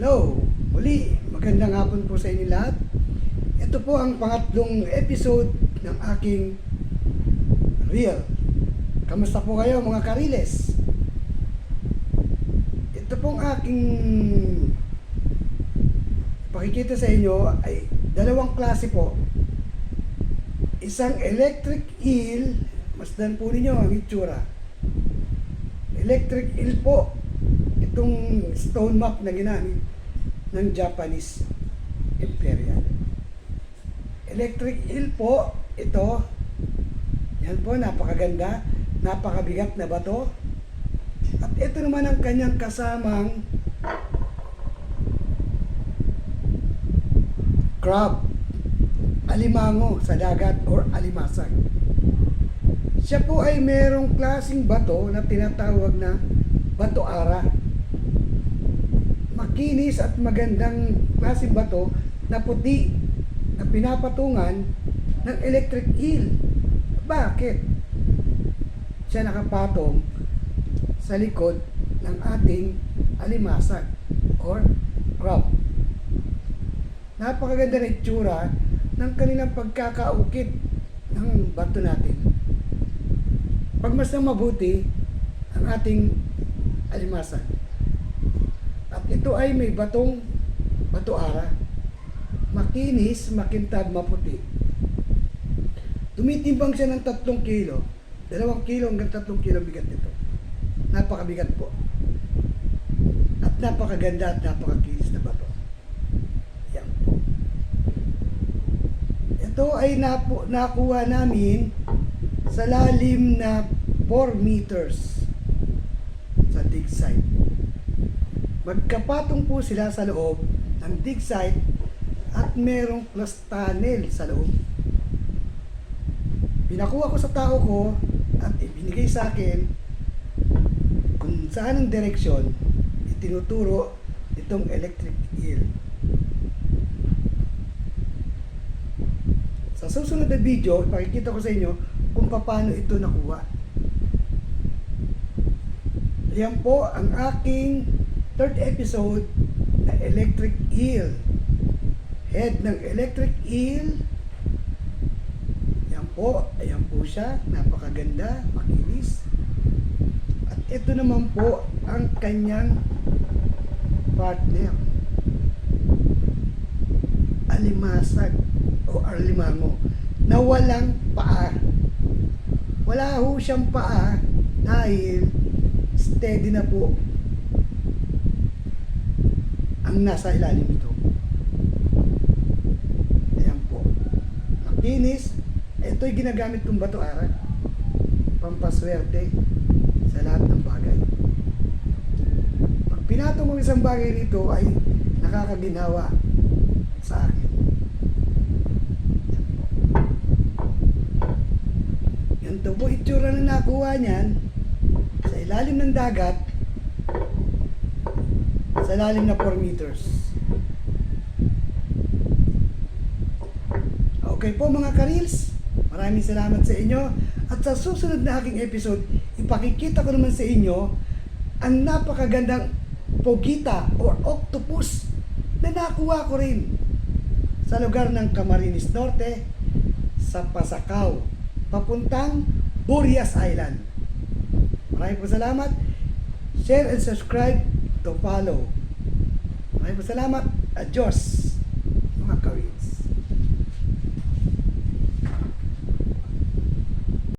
Hello! Muli, magandang hapon po sa inyo lahat. Ito po ang pangatlong episode ng aking reel. Kamusta po kayo mga kariles? Ito pong aking pakikita sa inyo ay dalawang klase po. Isang electric eel, masdan po ninyo ang itsura. Electric eel po, itong stone map na ginamit ng Japanese Imperial. Electric eel po, ito. Yan po, napakaganda, napakabigat na bato. At ito naman ang kanyang kasamang crab, alimango sa dagat or alimasag. Siya po ay merong klaseng bato na tinatawag na bato ara. Makinis at magandang klaseng bato na puti na pinapatungan ng electric eel. Bakit? Siya nakapatong sa likod ng ating alimasag or crab. Napakaganda na itsura ng kanilang pagkakaukit ng bato natin. Pagmasdan mabuti ang ating alimasag. At ito ay may bato ara. Makinis, makintab, maputi. Tumitimbang siya ng 3 kilo. 2 kilo hanggang 3 kilo bigat nito. Napakabigat po. At napakaganda at napakakinis na bato. Yan po. Ito ay nakuha namin sa lalim na 4 meters sa dig site. Magkapatong po sila sa loob ng dig site at merong plus tunnel sa loob. Pinakuha ko sa tao ko at ibinigay sa akin kung saan ang direksyon itinuturo itong electric eel. Sa susunod na video, ipakikita ko sa inyo kung paano ito nakuha. Yan po ang aking 3rd episode na electric eel. Head ng electric eel. Yan po, ayan po siya. Napakaganda, makinis. At ito naman po ang kanyang partner. Alimasag o alimango na walang paa. Wala ho siyang paa dahil steady na po ang nasa ilalim nito. Ayan po. Makinis. Ito'y ginagamit kong bato ara. Pampaswerte sa lahat ng bagay. Pag pinatong mo isang bagay rito ay nakakaginawa sa akin. Ito po itsura na nakuha niyan sa ilalim ng dagat sa ilalim na 4 meters. Okay po mga ka-reels, maraming salamat sa inyo at sa susunod na aking episode ipakikita ko naman sa inyo ang napakagandang pogita or octopus na nakuha ko rin sa lugar ng Camarines Norte sa Pasacao papuntang Burias Island. Maraming po salamat. Share and subscribe to follow. Maraming po salamat. Adios.